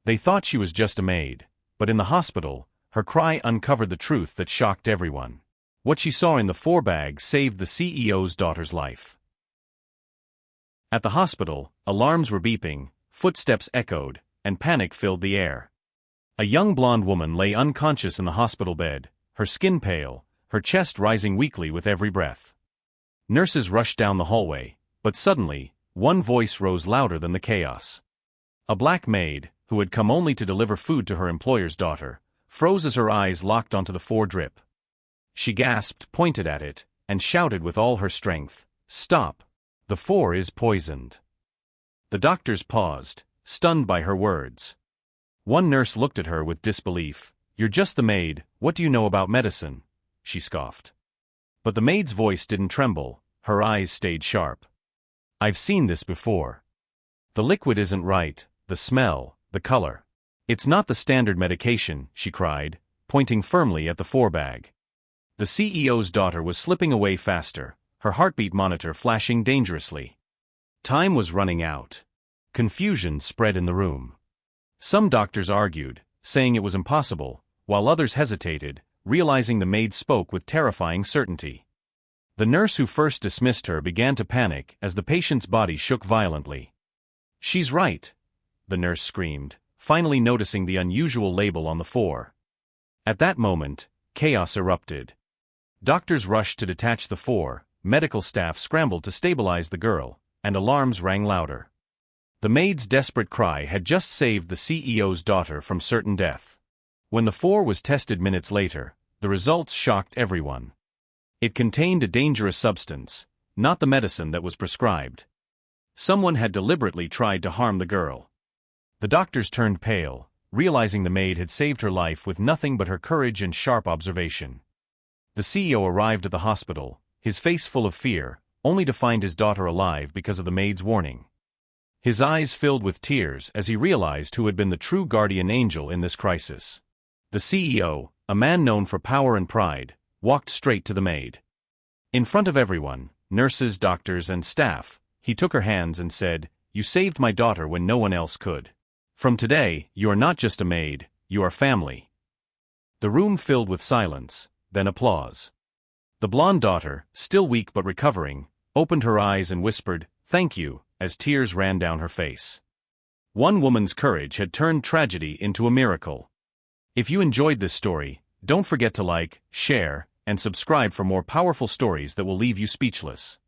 They thought she was just a maid, but in the hospital, her cry uncovered the truth that shocked everyone. What she saw in the 4-bag saved the CEO's daughter's life. At the hospital, alarms were beeping, footsteps echoed, and panic filled the air. A young blonde woman lay unconscious in the hospital bed, her skin pale, her chest rising weakly with every breath. Nurses rushed down the hallway, but suddenly, one voice rose louder than the chaos. A black maid, who had come only to deliver food to her employer's daughter, froze as her eyes locked onto the 4-drip. She gasped, pointed at it, and shouted with all her strength, "Stop! The 4 is poisoned." The doctors paused, stunned by her words. One nurse looked at her with disbelief. "You're just the maid, what do you know about medicine?" she scoffed. But the maid's voice didn't tremble, her eyes stayed sharp. "I've seen this before. The liquid isn't right, the smell, the color. It's not the standard medication," she cried, pointing firmly at the 4-bag. The CEO's daughter was slipping away faster, her heartbeat monitor flashing dangerously. Time was running out. Confusion spread in the room. Some doctors argued, saying it was impossible, while others hesitated, realizing the maid spoke with terrifying certainty. The nurse who first dismissed her began to panic as the patient's body shook violently. "She's right," the nurse screamed, finally noticing the unusual label on the 4. At that moment, chaos erupted. Doctors rushed to detach the 4, medical staff scrambled to stabilize the girl, and alarms rang louder. The maid's desperate cry had just saved the CEO's daughter from certain death. When the 4 was tested minutes later, the results shocked everyone. It contained a dangerous substance, not the medicine that was prescribed. Someone had deliberately tried to harm the girl. The doctors turned pale, realizing the maid had saved her life with nothing but her courage and sharp observation. The CEO arrived at the hospital, his face full of fear, only to find his daughter alive because of the maid's warning. His eyes filled with tears as he realized who had been the true guardian angel in this crisis. The CEO, a man known for power and pride, walked straight to the maid. In front of everyone, nurses, doctors, and staff, he took her hands and said, "You saved my daughter when no one else could. From today, you are not just a maid, you are family." The room filled with silence, then applause. The blonde daughter, still weak but recovering, opened her eyes and whispered, "Thank you," as tears ran down her face. One woman's courage had turned tragedy into a miracle. If you enjoyed this story, don't forget to like, share, and subscribe for more powerful stories that will leave you speechless.